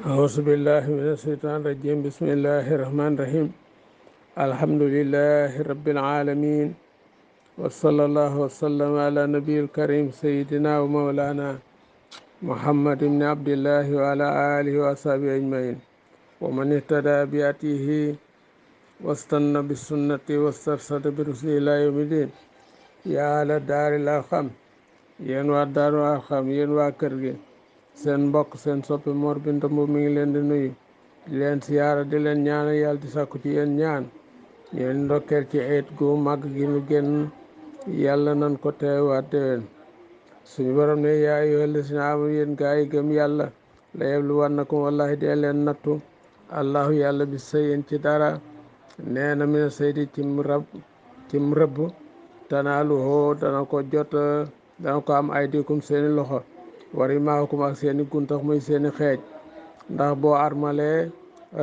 أعوذ بالله من الشيطان الرجيم بسم الله الرحمن الرحيم الحمد لله رب العالمين وصلى الله وسلم على نبي الكريم سيدنا ومولانا محمد بن عبد الله وعلى آله وصحبه أجمعين ومن اهتدى بهديه واستنى بالسنة واسترشد برسله إلى يوم الدين يا أهل الدار الأرحم yéen waa Daaru Arxam yéen waa kër gi seen mbokk seen soppi Mor Binta Mbuub mi ngi leen di nuyu di leen siyaara di leen ñaanal yàlla di sàkku ci yéen ñaan yéen ndokkeel ci eet gu màgg gi nu génn yàlla nan ko teewaat déwén suñu borom ne yaa ayyuhal lazina aamanu yéen gaa yi gëm yàlla la yabluwannakum wallahi dee leen nattu allahu yàlla bi sëyin ci dara nee na mina saydi cim rëbb tanaaluhu dana ko jot dana ko am ay dikum seeni loxo wari maakum ak seeni guntax muy seeni xeej ndax boo armalee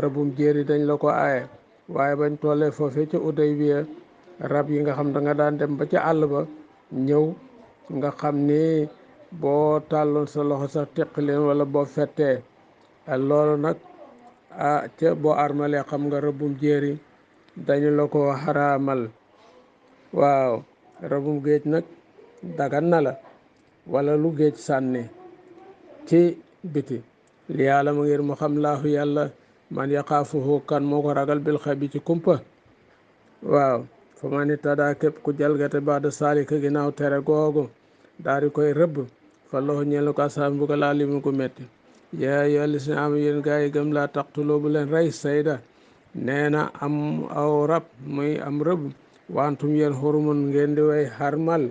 rëbbum jéeri dañ la ko aaye waaye bañ tollee foofee ca Udaybiya rab yi nga xam da nga daan dem ba ca àll ba ñëw nga xam ni boo tàlloon sa loxo sax teq leen wala boo fettee loolu nag ca boo armalee xam nga rëbbum jéeri dañu la ko xaraamal waaw rëbbum géej nag dagan na la wala lu géej sànni ci biti li yàlla ma ngir mu xam laahu yàlla man yaqaafuhu kan moo ko ragal bil xay bi ci kumpa waaw fa man ittadaa képp ku jalgate baada saalika ginnaaw tere googu daal di koy rëbb fa loxo ñeelu ko asaab mbugal alimun gu metti yaa ayyuhal lazina aamanu yéen gaa yi gëm laa taqtuloo bu leen rey sayda nee na am aw rab muy am rëbb wantum yéen xurumun ngeen di way xarmal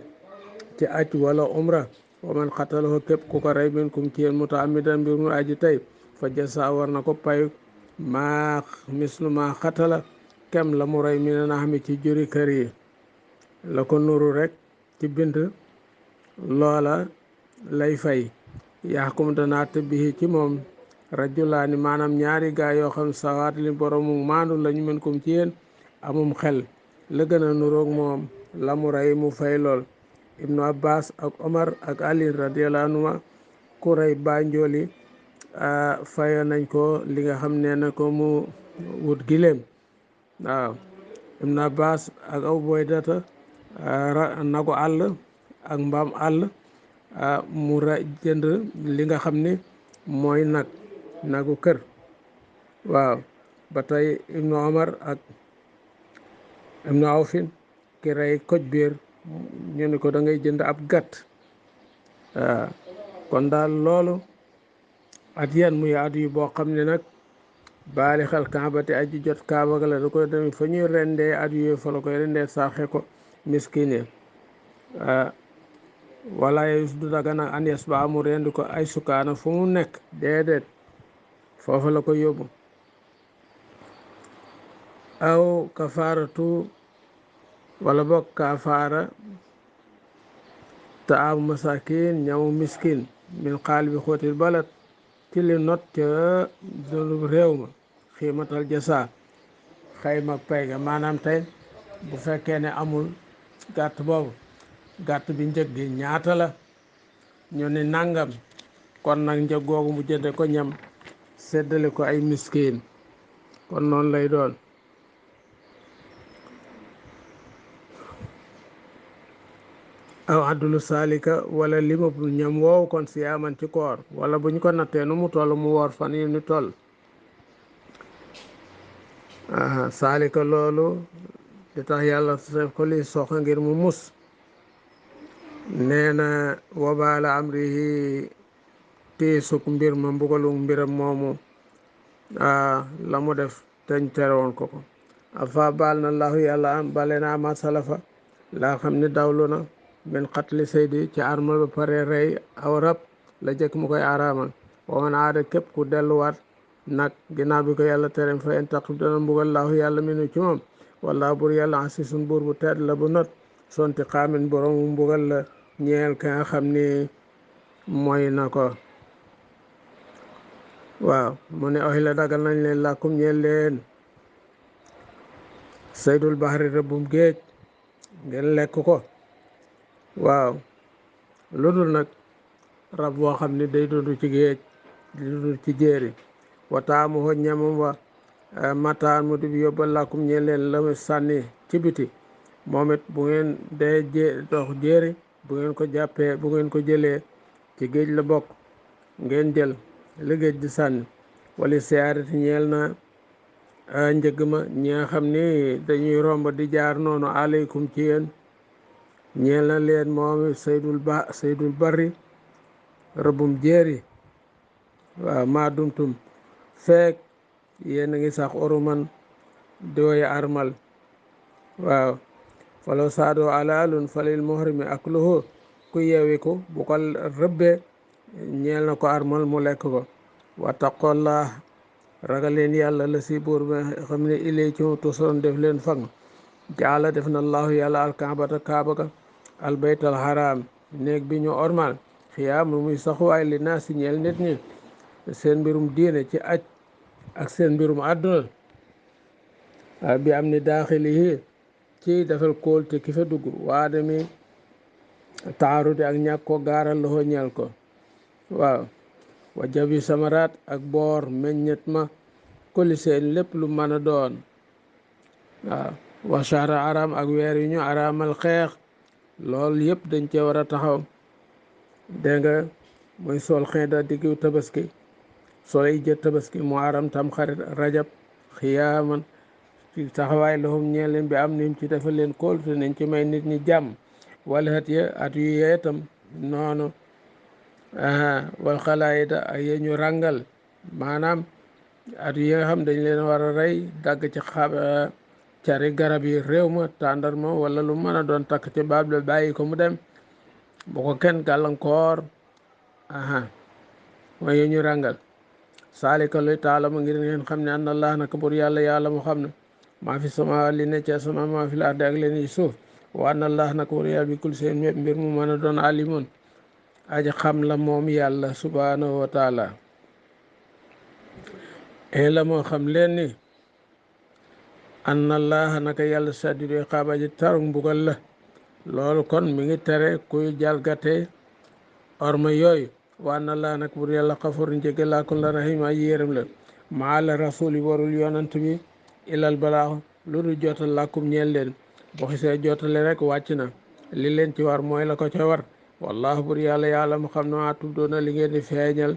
ci aj wala umra wa man xatalahu képp ku ko rey minkum ci yéen mutaamidan mbir mu aji tey fa jasa war na ko pay maa mislu maa xatala kem la mu rey mi ne na xami ci juri kër yi la ko nuru rek ci bind loola lay fay yaxkum danaa tëbbihi ci moom rajulaani maanaam ñaari gaa yoo xam sawaat li boroomu maandu lañu minkum ci yéen amum xel la gën a nuroog moom la mu rey mu fay lool ibnu abbas ak omar ak ali radiyallahu anhuma ku rey banjooli fayo nañ ko li nga xam ne na ko mu wut giléem waaw ibnu abbas ak abu boydata nagu àll ak mbaam àll mu jënd li nga xam ne mooy nagu kër waaw ba tey ibnu omar ak ibnu awfin ki rey koj biir ñu ni ko da ngay jënd ab gàtt waaw kon daal loolu at yan muy at yu boo xam ne nag baali xel kaabate aji jot kaaba ga la da koy dem fa ñuy rendee at yooyu fa la koy rendee saaxe ko miskine wala yus du daga nag an yes ba amu rendi ko ay sukaana fu mu nekk déedéet foofu la ko yóbbu aw kafaaratu wala bokk kafaara taamu masakin ñamu miskin min xaal bi xóotil balat ci li not ca dunu réew ma xiimatal jasa xayma pay ga maanaam tey bu fekkee ne amul gàtt boobu gàtt bi njëg gi ñaata la ñu ni nangam kon nag njëg googu mu jënde ko ñam séddale ko ay miskin kon noonu lay doon aw addulu saalika wala limab ñam woow kon siyaaman ci koor wala bu ñu ko nattee nu mu toll mu woor fan yi ni toll saalika loolu di tax yàlla def ko li soxa ngir mu mus nee na wabaala amrihi tiisuk mbir ma mbugalum mbiram moomu la mu def teñ tere woon ko ko afa baal na laahu yàlla am bale na ama salafa laa xam ni dawlu na min xatli saydi ci armal ba pare rey aw rab la jëkk mu koy araamal wa man aada képp ku delluwaat nag ginnaaw bi ko yàlla terem fa in taqib dana mbugal laahu yàlla minu ci moom wala bur yàlla asisun buur bu tedd la bu not sonti xaamin borom mbugal la ñeel ka nga xam ni mooy na ko waaw mu ne oxi la dagal nañ leen làkkum ñeel leen saydul bahri rëbbum géej ngeen lekk ko waaw lu dul nag rab boo xam ne day dund ci géej di dund ci jéeri wa taamuhu ñamam wa mataan mu di yóbbal lakum ñe leen la mu sànni ci biti moom it bu ngeen dee dox jéeri bu ngeen ko jàppee bu ngeen ko jëlee ci géej la bokk ngeen jël li géej di sànni wala siyaarati ñeel na njëgg ma ñi nga xam ni dañuy romb di jaar noonu aleykum ci yéen ñeel na leen moom saydul bari rëbbum jéeri waaw maa dumtum feek yéen a ngi sax oruman di woy armal waaw falaw saado alaalun falil muhrimi akluhu ku yeewi ko bu ko rëbbe ñeel na ko armal mu lekk ko wattaqullah ragal leen yàlla la si buur bi xam ne ilay ci mu tusoon def leen fang jaala def na allahu yàlla alkaabata kaaba ga albaytal haram néeg bi ñu ormal xiyaam muy saxuwaay li naa si ñeel nit ñi seen mbirum diine ci aj ak seen mbirum àdduna bi am ni daaxilihi ci defal kóol te ki fa dugg waadami taarudi ak ñàkk ko gaaral loxo ñeel ko waaw wa jabi samaraat ak boor meññet ma kuli seen lépp lu mën a doon waaw wa shahra aram ak weer yu ñu araamal xeex loolu yëpp dañ cee war a taxaw dégg nga muy sol xeeda diggu tabaski sol ay jët tabaski mu aram tam xarit rajab xiyaaman ci taxawaay loxum ñeel leen bi am nim ci defal leen kóol te nañ ci may nit ñi jàmm wala at yu yeetam noonu wal xalaayida ak yee ñu ràngal maanaam at yi nga xam dañ leen war a rey dagg ci cari garab yi réew ma tàndarma wala lu mën a doon takk ci baab la bàyyi ko mu dem bu ko kenn gàllankoor mooy yee ñu ràngal saalika luy taala ma ngir ngeen xam ne an allah naka bur yàlla mu xam ne maa fi sama li ne ci asamaan maa fi la ardi ak leen yi suuf wa an allah naka bur yàlla bi kul seen mépp mbir mu mën a doon alimun aji xam la moom yàlla subhanahu wa taala la moo xam leen ni an allah naka yàlla sadidu iqaab aji taru mbugal la loolu kon mi ngi tere kuy jalgate orma yooyu wa an allah naka bur yàlla xafur njëggalaa kon la rahim aji yërëm la maa la rasuli warul yonant bi ilal balaax lu du jotal làkkum ñeel leen bu xisee jotale rek wàcc na li leen ci war mooy la ko ca war wallahu bur yàlla mu xam ne maa tubdoona li ngeen di feeñal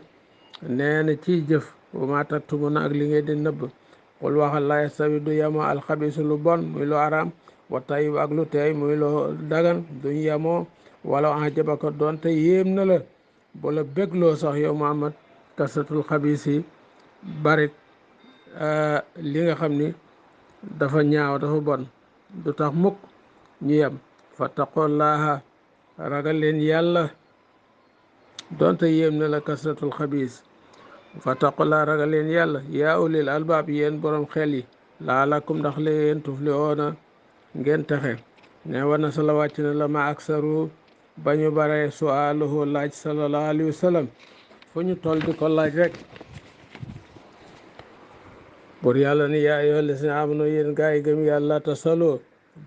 nee na ciy jëf wa maa taktumuna ak li ngeen di nëbb xul waxal laa yastawi du yemoo alxabisu lu bon muy lu araam wa tayyib ak lu teey muy lu dagan duñ yemoo wala ajabaka doonte yéem na la bu la bégloo sax yow Muhammad kasatul xabis yi barit li nga xam ni dafa ñaaw dafa bon du tax mukk ñu yem fattaqullaha ragal leen yàlla donte yéem na la kasratul xabis fattaqullaha ragal leen yàlla yaa ulil albaab yéen borom xel yi laalakum ndax la yéen tuflihoona ngeen texe ne war na sala wàcc na la ma aksaru ba ñu bare sualuhu laaj sallallahu alayhi wa sallam fu ñu toll di ko laaj rek bur yàlla ni yaa ayyuhal lazina amanu yéen gaa yi gëm yàlla tasaloo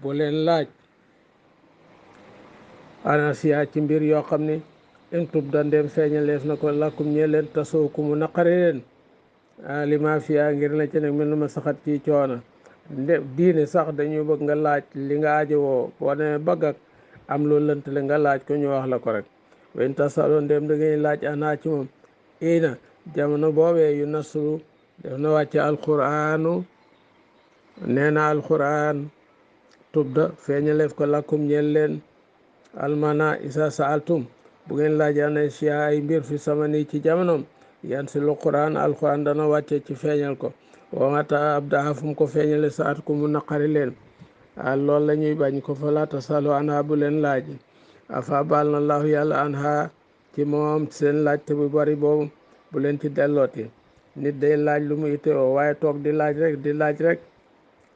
bu leen laaj anasiya ci mbir yoo xam ne in tubda ndem feeñaleef na ko lakkum ñe leen tasoo ku mu naqari leen lima fiya ngir na ci nag mel na ma saxat ci coona diine sax dañuy bëgg nga laaj li nga aajowoo boo demee bëgg ak am loolu lëntale nga laaj ko ñu wax la ko rek wen tasaloo ndem da ngay laaj ana ci moom ina jamono boobee yu nasru def na wàcce alquranu nee na alquran tubda feeñaleef ko lakkum ñeel leen almana isa saaltum bu ngeen laajaan siya ay mbir fi samani ci jamonoom yan si lu quran alquran dana wàcce ci feeñal ko wamata abdaa fu mu ko feeñale saat ku mu naqari leen loolu la ñuy bañ ko fala tasalu anha bu leen laaj afa baal na allahu yàlla anha ci moom seen laajte bu bari boobu bu leen ci dellooti nit day laaj lu mu itteewoo waaye toog di laaj rek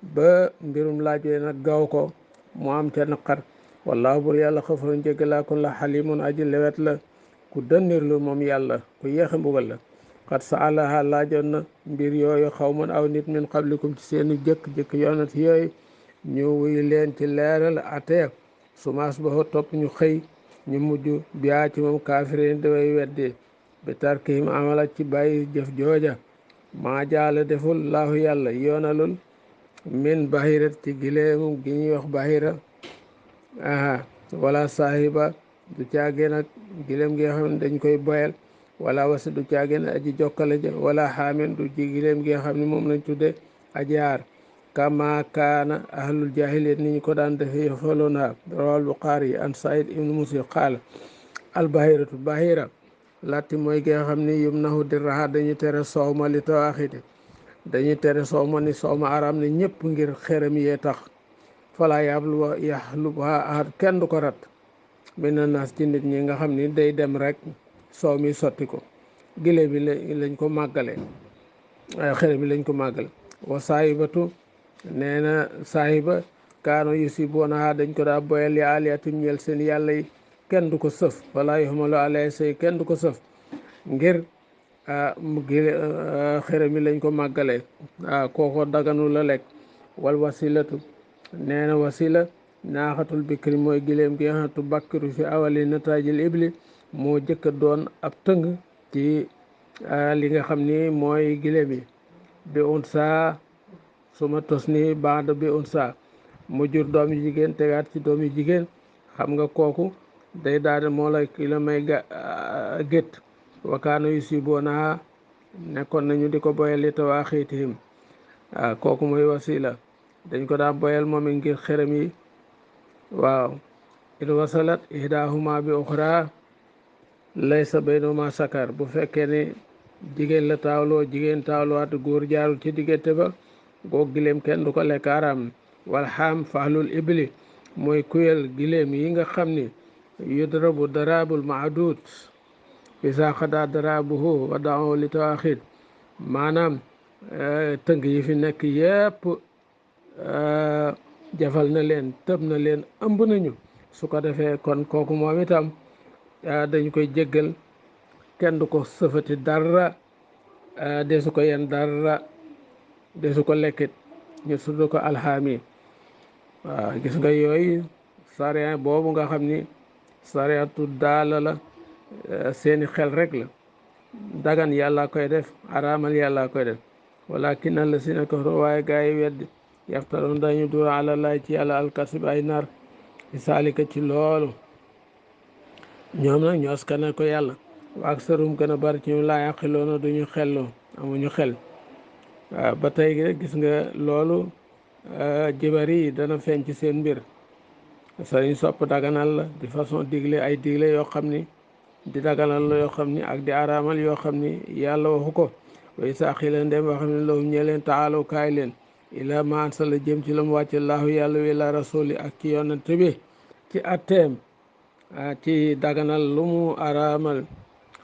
ba mbirum laaj wee nag gaw ko mu am ca naqar wallahu bur yàlla xafarun jéggalaa kon la xalimun aji lewet la ku dënnirlu moom yàlla ku yéexe mbugal la xat saalaha laajoon na mbir yooyu xawman aw nit min qablikum ci seeni jëkk yonent yooyu ñu wuy leen ci leeral atee sumaas ba topp ñu xëy ñu mujj biyaa ci moom kaafirin daway weddi bi tarkihim amala ci bàyyi jëf jooja maa jaala deful laahu yàlla yoonalul min bahirat ci gileemu gi ñuy wax bahira wala saahiba du caageen ak gileem gi nga xam ne dañ koy boyal wala wasi du caageen aji jokkale ja wala xaamen du ci gileem gi nga xam ne moom lañ tudde aji aar kama kaana ahlul jahiliyat ni ñu ko daan defe yafaloona rawal buxaari an said ibnu muslim qaala al bahiratu bahira latti mooy gi nga xam ne yum nahu di raxa dañu tere soowma li tawaaxiti dañuy tere soowma ni soowma araam ne ñëpp ngir xeram yee tax fala yaxlubuha ahad kenn du ko rat mina naas ci nit ñi nga xam ni day dem rek soow mi sotti ko gile bi lañ ko màggale xere bi lañ ko màggale wa saahibatu nee na saahiba kaano yu si boonaha dañ ko daa boyal ya aliyatim ñeel seen yàlla yi kenn du ko sëf wala yuhmalu alay say kenn du ko sëf ngir xere mi lañ ko màggale kooko daganu la lekk wal wasilatu nee na wasila naaxatul bikri mooy gileem gi nga xam tu bakkiru fi awali nataajil ibli moo jëkka doon ab tëng ci li nga xam ni mooy gileem yi bi unsa suma tos ni baada bi unsa mu jur doom yi jigéen tegaat ci doom yi jigéen xam nga kooku day daal moo la ki la may gétt wakaano yu si boonaa nekkoon nañu di ko boyali te waa xiitihim kooku mooy wasila dañ ko daa boyal moom ngir xerem yi waaw in wasalat ihdahuma bi uxra laysa baynahuma sakar bu fekkee ni jigéen la taawloo jigéen taawloowaat góor jaarul ci diggante ba goog gileem kenn du ko lekk araam wal xaam fahlul ibli mooy kuyel gileem yi nga xam ni yudrabu darabul maadud isa xada darabuhu wa daaw li tawaaxid maanaam tënk yi fi nekk yépp jafal na leen tëb na leen ëmb nañu su ko defee kon kooku moom itam dañ koy jéggal kenn du ko sëfati dara desu ko yen dara desu ko lekkit ñu tudd ko alxaami waaw gis nga yooyu sariya boobu nga xam ni sariyatu daala la seeni xel rek la dagan yàlla koy def araamal yàlla koy def walakin allazina kafaru waaye gaa yi weddi yaftaroon dañu dura ala laay ci yàlla alkasib ay nar ci saalika ci loolu ñoom nag ñu askane ko yàlla wa aksarum gën a bari ci ñu laa yaqiloona duñu xelloo amuñu xel waaw ba tey gis nga loolu jibari yi dana feeñ ci seen mbir sëriñ sopp daganal la di façon digle ay digle yoo xam ni di daganal la yoo xam ni ak di araamal yoo xam ni yàlla waxu ko way saa xila ndem wax ne lahum ñe leen taalaw kaay leen ila ma ansala jëm ci la mu wàcce laahu yàlla wi la rasuli ak ci yonante bi ci atteem ci daganal lu mu araamal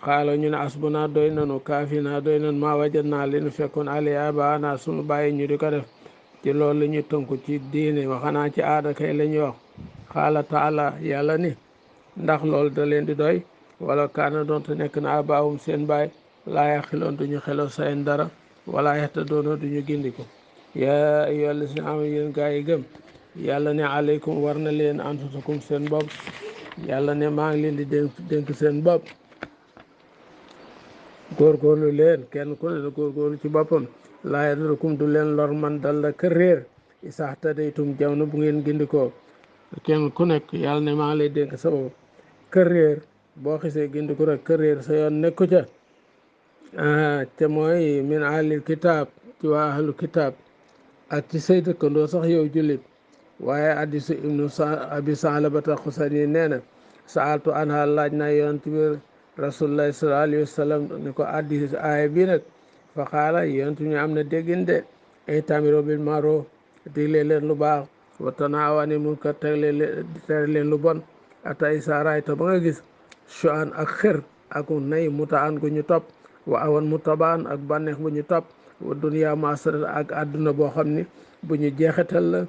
xaalo ñu ne asbuna doy nanu kaafina doy nan maa wajat naa li nu fekkoon ali abaana sunu bàyyi ñu di ko def ci loolu la ñuy tënku ci diine waxanaa ci aada kay la ñuy wax xaala taala yàlla ni ndax loolu da leen di doy wala kaana doonte nekk na abaawum seen baay laa yaqiloon duñu xeloo sayen dara wala yaxta doona duñu gindiko yaa ayyuhal lazina aamanu yéen gaa yi gëm yàlla ne aleykum war na leen anfusakum seen bopp yàlla ne maa ngi leen di dénk seen bopp góorgóorlu leen kenn ku ne la góorgóorlu ci boppam laa yadurrukum du leen lor man dal la kër réer isax tadaytum jaw na bu ngeen gindikoo kenn ku nekk yàlla ne maa ngi lay dénk sa bopp kër réer boo xisee gindiku rek kër réer sa yoon nekku ca te mooy min ahlil kitaab ci waa ahlu kitaab ak ci say dëkkandoo sax yow jullit waaye hadiisu ibnu abi Saalabata Xusani nee na saaltu anha laaj naa yonent bi rasulullahi sallallahu alayhi wa sallam ni ko hadiis aaya bi nag fa xaala yonent bi am na déggin de i'tamiru bil ma'ruf digle leen lu baax wa tanhaw anil munkar tere leen lu bon ata isa rayta ba nga gis shu'an ak xër ak nay mutaan gu ñu topp wa awan mutabaan ak bànneex bu ñu topp wa dunya masara ak àdduna boo xam ni bu ñu jeexital la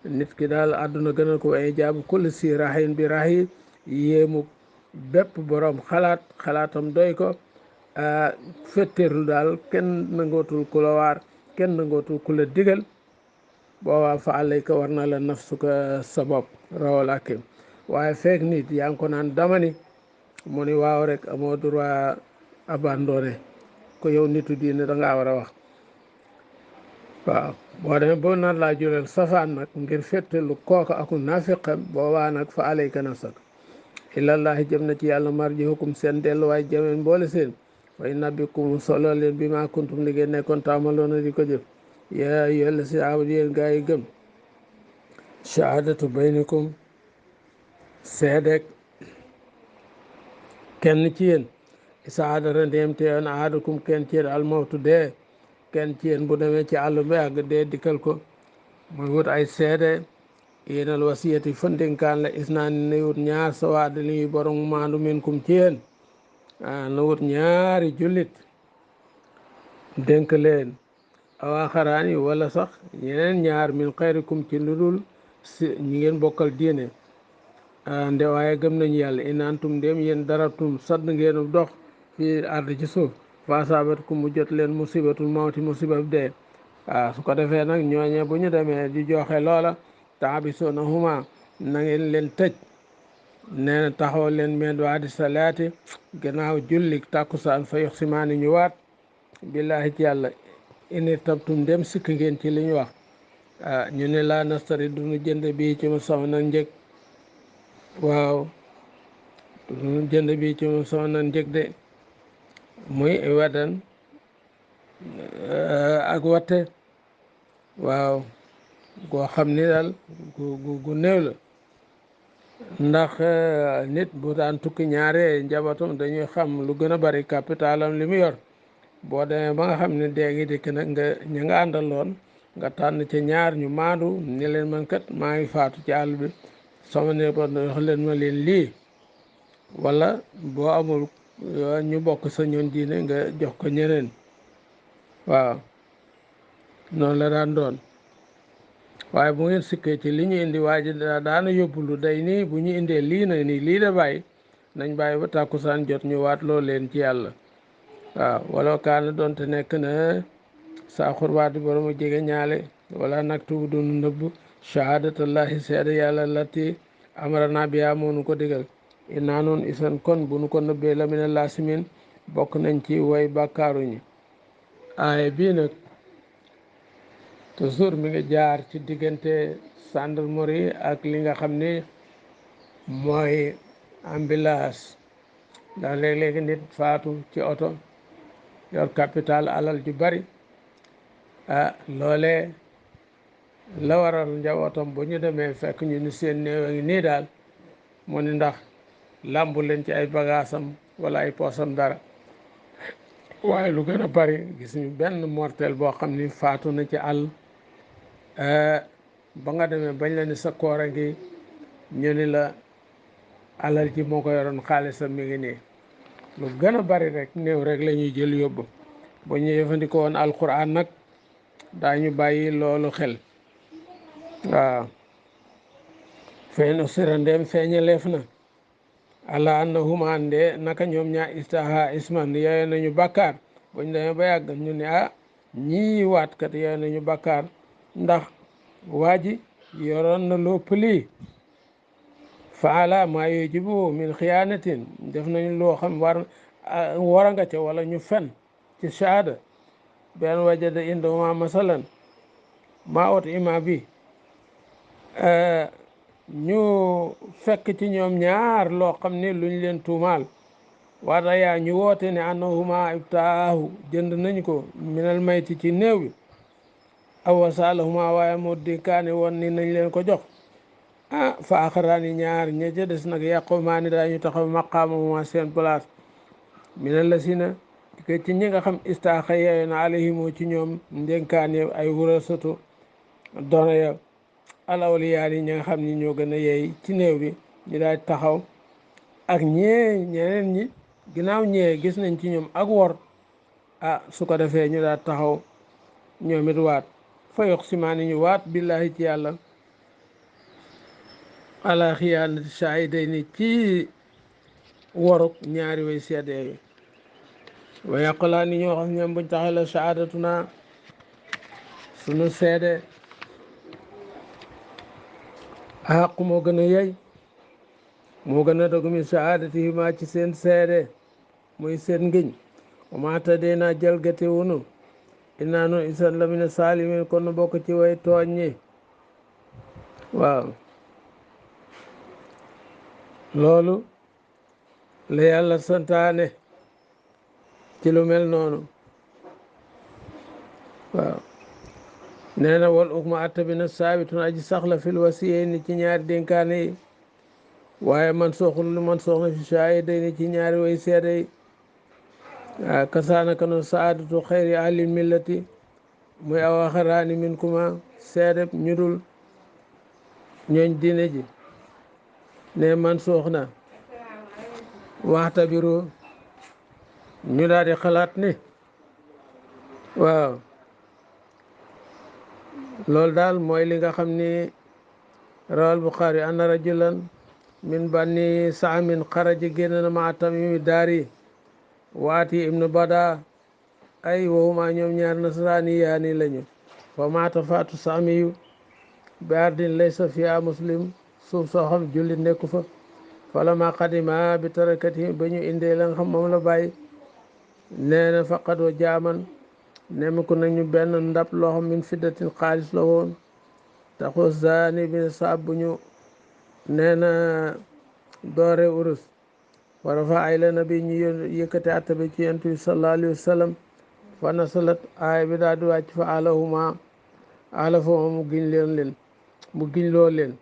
nit ki daal àdduna gënal ko ay jaabu kulli si rahin bi rahi yéemu bépp borom xalaatam doy ko fetteerlu daal kenn nangootul ku la waar kenn nangootul ku la digal boobaa fa alayka war na la nafsuka sa bopp rawal akim waaye feek nit yaa ngi ko naan damani mu ni waaw rek amoo droit abandonné ko yow nitu diine da ngaa war a wax waaw boo demee boo nar laa jural safaan nag ngir féttalu kooka aku nafiqam boobaa nag fa alayka nafsak ilallahi jëm na ci yàlla marjihukum seen delluwaay jëmeen boole seen way nabbikum solo leen bi ma kuntum li ngeen nekkoon taamaloona di ko jëf yaa yàlla si awd yéen gaa yi gëm shahadatu baynikum seedek kenn ci yéen isaadara ndéem te yoon ahadukum kenn ci yéen almawtu dee kenn ci yéen bu demee ci àll bi àgg dee dikkal ko muy wut ay seede yéenal wasiyati fëndinkaan la isnaani na wut ñaar sa waada li borom maandu minkum ci yéen na wut ñaari jullit dénk leen awaaxaraan yi wala sax ñeneen ñaar min xayrikum ci lu dul si ñi ngeen bokkal diine nde waaye gëm nañu yàlla in antum ndéem yéen daratum sadd ngeenu dox fii ard ci suuf fa asaabatkum mu jot leen musibatul mawti musibab dee su ko defee nag ñooñe bu ñu demee di joxe loola taabisuuna huma na ngeen leen tëj nee na taxaw leen men waadi salaati gannaaw jullik tàkkusaan fa yox simaani ñu waat billaahi ci yàlla ini tabtum ndem sikk ngeen ci li ñu wax ñu ne laa nastari duñu jënd bii ci mu sama nan njëg waaw duñu jënd bii ci mu sama nan njëg de muy wedan ak watte waaw goo xam ni daal gu néew la ndax nit bu daan tukki ñaare njabootam dañuy xam lu gën a bari capitalam li mu yor boo demee ba nga xam ne dee ngi dikk nag ña nga àndaloon nga tànn ca ñaar ñu maandu ni leen man kat maa ngi faatu ci àll bi sama ne ba wax leen ma leen lii wala boo amul ñu bokk sa ñoon diine nga jox ko ñeneen waaw noonu la daan doon waaye bu ngeen sikkee ci li ñu indi waa ji daana yóbbu lu day nii bu ñu indee lii na nii lii la bàyyi nañ bàyyi ba tàkkusaan jot ñu waat loo leen ci yàlla waaw wala kaana doonte nekk na saa xurbaati boromu jege ñaale wala nag tubu dunu nëbb shahadatallahi seede yàlla latti amarana biya moonu ko digal inaa noon isan kon bu nu ko nëbbee la mina laasimin bokk nañ ci way bàkkaaruñi aaye bii nag toujours mi ngi jaar ci diggante gendarmerie ak li nga xam ni mooy ambulance ndax léeg-léegi nit faatu ci oto yor capital alal ju bari loolee la waral njabootam bu ñu demee fekk ñu ni seen néew a ngi nii daal mu ni ndax làmbu leen ci ay bagaasam wala ay poosam dara waaye lu gën a bari gis ñu benn mortel boo xam ni faatu na ci àll ba nga demee bañ la ni sa koor a ngi ñu ni la alal ji moo ko yoroon xaalisam mi ngi nii lu gën a bari rek néew rek la ñuy jël yóbbu bu ñu jëfandikoo woon alquran nag daañu bàyyi loolu xel waaw feeñ sira ndeem feeñaleef na ala annahuma nde naka ñoom ñaa istaha isman yooyu nañu bàkkaar buñ demee ba yàgg ñu ne ñii waatkat yooyu nañu bàkkaar ndax waa ji yoroon na lépp lii faala maa yujibu min xiyaanatin def nañu loo xam war a nga ca wala ñu fen ci shahada benn wajada indahuma masalan maa ot ima bi ñu fekk ci ñoom ñaar loo xam ne luñ leen tuumaal wada yaa ñu woote ne annahuma ibtaahu jënd nañ ko minal mayti ci néew bi aw wasalahuma waaye moo dénkaane woon ni nañ leen ko jox fa axaraani ñaar ña ca des nag yaqumaani daañu taxaw maqaamahuma seen place minal la si na ci ñi nga xam istaaxa yeeyo na alayhimu ci ñoom ndénkaane ay wurasatu doona ya alawliyaar yi ñi nga xam ni ñoo gën a yeey ci néew bi ñu daal taxaw ak ñeneen ñi ginnaaw ñee gis nañ ci ñoom ak wor su ko defee ñu daal taxaw ñoom it waat fa yox simaani ñu waat billahi ci yàlla ala xiyaanati shaahidayni ci woruk ñaari way seede yi wa yaqulaa ni ñoo xam ñoom buñ taxaw la shahaadatuna sunu seede xaqu moo gën a yey moo gën a dogu min shahaadatihima ci seen seede muy seen ngiñ wa maa tadee naa jalgate wunu innaa nun isan la mina saalimin kon nu bokk ci way tooñ ñi waaw loolu la yàlla santaane ci lu mel noonu waaw nee na wal ukma atta bi na saabitun aji saxla fil wasiyee ni ci ñaari dénkaane yi waaye man sooxul man soox na fi shaahiday ni ci ñaari way seede yi waaw kasaanaka no saadatu xayri ahli millati muy aw axaraani min kuma seede ñu dul ñooñ diine ji ne man soox na waxta biro ñu daal di xalaat ni waaw loolu daal mooy li nga xam ni rawal Buxaari anna rajulan min banni saamin xaraja génn na ma tamimi daari waati ibnu bada ay waxuma ñoom ñaar nasraani yaani lañu fa maata faatu saamiyu bi ardin laysa fiha muslim suuf soo xam jullit nekku fa falama qadima bi tarakati ba ñu indee la nga xam moom la bàyyi nee na faqadoo jaaman nemiku nañu benn ndab loo xam min fiddatin xaalis la woon taxu zaani bi saab bu ñu nee na doore urus wara fa ay la nabi ñu yëkkate atta bi ci yonent bi sallallahu alayhi wa sallam fa nasalat aaya bi daal di wàcc fa alahuma ala fa mu giñ leen mu giñ loo leen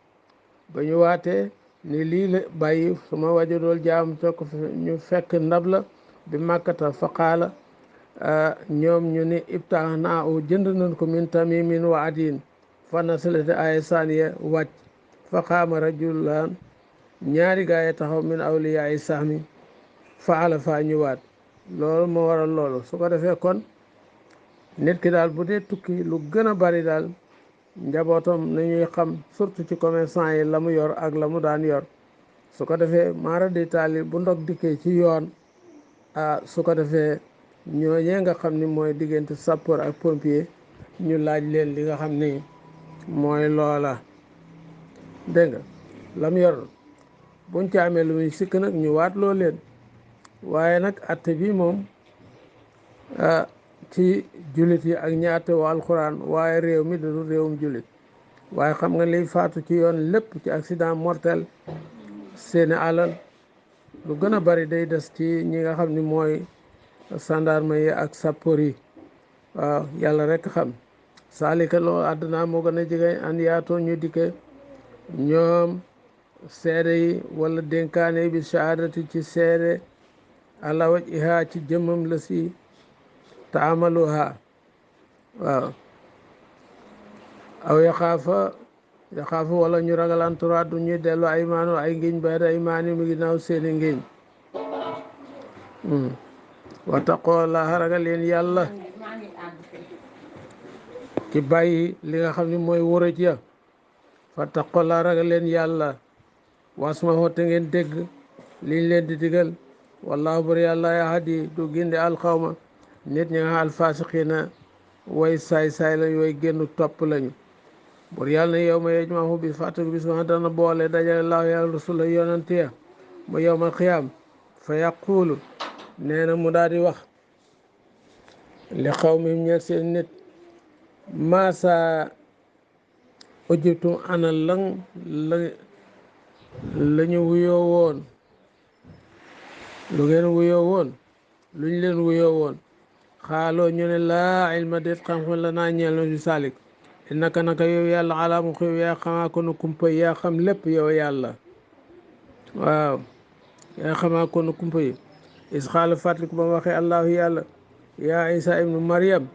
ba ñu waatee ni lii la bàyyi suma wajadool jaam tokk ñu fekk ndab la bi màkkata fa qaala ñoom ñu ni ibtaax naa u jënd nañ ko min tamimin wa adin fa nasalati aaya saaniya wàcc fa qaama rajulan ñaari gaa yi taxaw min awliyaa yi sahmi fa ala fa ñu waat loolu moo waral loolu su ko defee kon nit ki daal bu dee tukki lu gën a bari daal njabootam nañuy xam surtout ci commerçant yi la mu yor ak la mu daan yor su ko defee maara di taali bu ndog dikkee ci yoon su ko defee ñooñee nga xam ni mooy diggante sapeur ak pompier ñu laaj leen li nga xam ni mooy loola dégg nga la mu yor buñ ci amee lu muy sikk nag ñu waat loo leen waaye nag atte bi moom ci jullit yi ak ñi atte wa alxuraan waaye réew mi du réewum jullit waaye xam nga liy faatu ci yoon lépp ci accident mortel seeni alal lu gën a bari day des ci ñi nga xam ni mooy gendarme yi ak sapeur yi waaw yàlla rek xam saalika loolu àdduna moo gën a jege an yaatoo ñu dikke ñoom seede yi wala dénkaane yi bi shahadati ci seede ala wajhiha ci jëmmam la si taamaluha waaw aw yaxaafa wala ñu ragal anturaat du ñuy dellu ay maanu ay ngiñ bayda ay maani mu ginnaaw seeni ngiñ wa taqoolaa ragal leen yàlla ci bàyyi li nga xam ne mooy wóorëj ya fa taqoolaa ragal leen yàlla wasma te ngeen dégg liñ leen di digal wallahu bari yàlla yahdi du gindi alxawma nit ñi nga alfasiqiina way saay-saay lañu way génn topp lañu bur yàlla ne yow ma yejmahu bi fàttali bis ma dana boole dajale laahu yàlla rasula yonante ya ba yowmal xiyaam fa yaquulu nee na mu daal di wax li xawmihim ñeel seen nit maasa ujibtum ana la ñu wuyoo woon lu ngeen wuyoo woon luñ leen wuyoo woon xaaloo ñu ne laa ilma déet xam-xam la naa ñeel na di salik innaka naka yow yàlla alaamu xiw yaa xamaa ko nu kumpa yaa xam lépp yow yàlla waaw yaa xamaa ko nu kumpa yi is xaala fàttaliku ba mu waxee allahu yàlla yaa isa ibnu maryam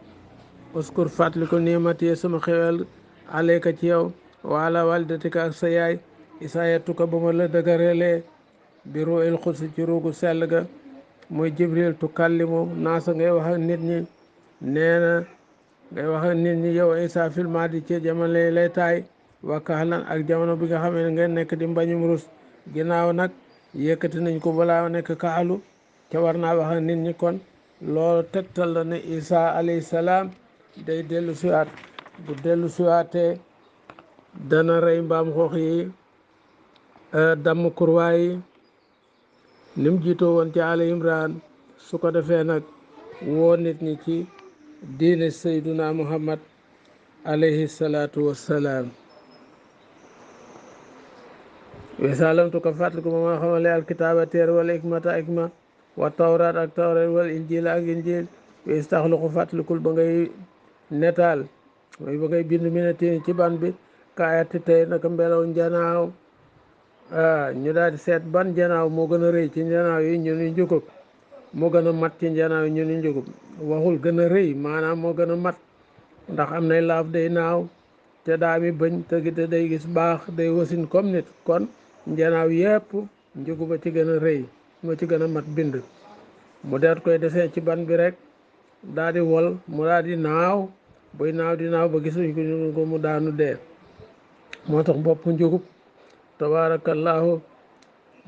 uskur fàttaliku niimati sama xewel alayka ci yow wa ala walidatika ak sa yaay isaayatuka ba ma la dëgëralee bi ruuhil qudus ci ruugu sell ga muy jibril tukallimu naasa ngay wax ak nit ñi nee na ngay wax ak nit ñi yow isa fil mahdi ci jamono lay taay wa kahlan ak jamono bi nga xam ne ngeen nekk di mbañum rus ginnaaw nag yëkkati nañ ko balaa nekk kaalu ca war naa wax ak nit ñi kon loolu tegtal la ne isa alayhi salaam day dellu siwaat bu dellu siwaatee dana rey mbaam xoox yi damm kurwaay yi lim jiitoo woon ci Ali Imran su ko defee nag woo nit ñi ci diine sayduna muhammad alayhi salaatu wassalaam. wesalamtu ko fàttaliku ma ma xamale alkitaaba téere wala ikmata ikma wa tawraat ak tawraat wala injil ak injil wis taxluqu fàttalikul ba ngay netaal mooy ba ngay bind minatin ci ban bi kaayati tey naka mbelaw njanaaw ñu daal di seet ban njanaaw moo gën a rëy ci njanaaw yi ñu ni njugub moo gën a mat ci njanaaw yi ñu ni njugub waxul gën a rëy maanaam moo gën a mat ndax am nay laaf day naaw te daa mi bëñ te day gis baax day wasin comme nit kon njanaaw yépp njuguba ci gën a rëy moo ci gën a mat bind mu daat koy desee ci ban bi rek daal di wol mu daal di naaw buy naaw di naaw ba gisuñ ko mu daanu dee moo tax bopp njugub tabaarakallaahu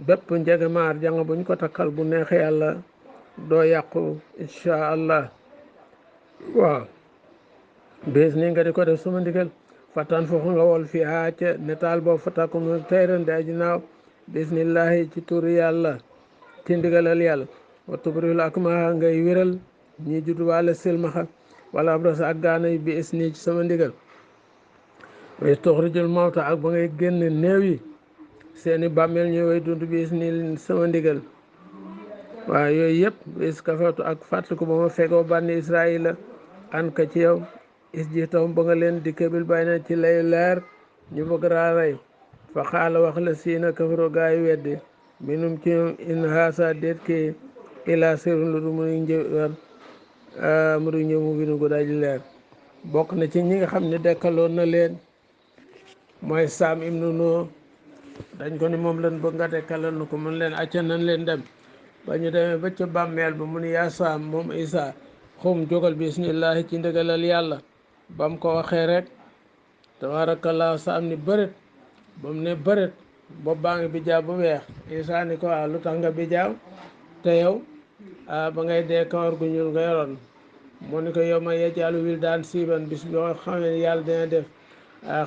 bépp njegemaar jàng buñ ko takkal bu neex yàlla doo yàqu incha allah. waaw bés ni nga di ko def suma ndigal fattan foofu nga wol fi haa ca netaal boobu fatakku mu tayran di aji naaw bismillahi ci turu yàlla ci ndigalal yàlla wa tubril ak ma ngay wéral ñi judd wàlla silmaxa wala abras ak gaana bi is nii ci sama ndigal way toxrijul mawta ak ba ngay génn néew yi seeni bàmmeel ñooy way dund bi is nii sama ndigal waaw yooyu yëpp is kafatu ak fàttaliku ba ma fegoo bànni israila an ka ci yow is ji taw ba nga leen di kébil bay na ci lay leer ñu bëgg raa rey fa xaala wax la siina kafaro gaa yi weddi minum ci ñoom in haasa déet ki ila sirun lu du muy njëwar mu du ñëw mu binu gu daji leer bokk na ci ñi nga xam ne dekkaloon na leen mooy Saam ibnu Nuh dañ ko ni moom leen bëgg nga dekkalal nu ko mun leen acca nan leen dem ba ñu demee ba ca bàmmeel ba mu ni yaa Saam moom Isa xum jógal bismillahi ci ndigalal yàlla ba mu ko waxee rek tabaarakallaa Saam ni bërët ba mu ne bërët bopp baa ngi bijaaw bu weex Isa ni ko waaw lu tax nga bijaaw te yow ba ngay dee kawar gu ñuul nga yoroon mu ni ko yow ma yejaalu wil daan siiban bis boo xamee ne yàlla dina def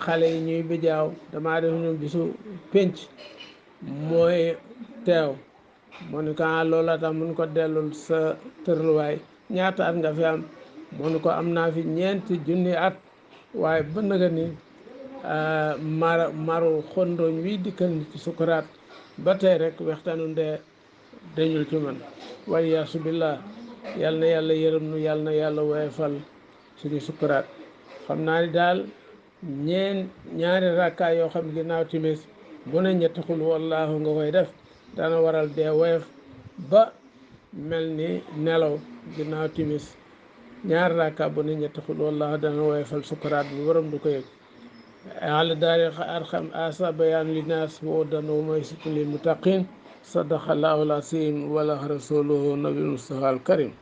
xale yi ñuy bijaaw damaa def ñu bisu pénc mooy teew mu ni ko loola tax mun ko dellul sa tërluwaay ñaata at nga fi am mu ni ko am naa fi 4 junni at waaye ba naga ni maru xondooñ wi dikkal ci sukuraat ba tey rek waxtaanu ndee dañul ci man waliyaasu billah yal na yàlla yërëm nu yal na yàlla woyofal suñu sukuraat xam naa ni daal ñaari rakkaay yoo xam ginnaaw timis bu ne ñetti xul wallaahu nga koy def dana waral dee woyof ba mel ni nelaw ginnaaw timis ñaari rakkaa bu ne ñetti xul wallaahu dana woyofal sukuraat bi borom du ko yëg ala daari arxam asa bayaan li naas wa hudan wa maw'izatun lil muttaqin sadaqallaahu al-aziim wa rasuluhu nabil mustafa al karim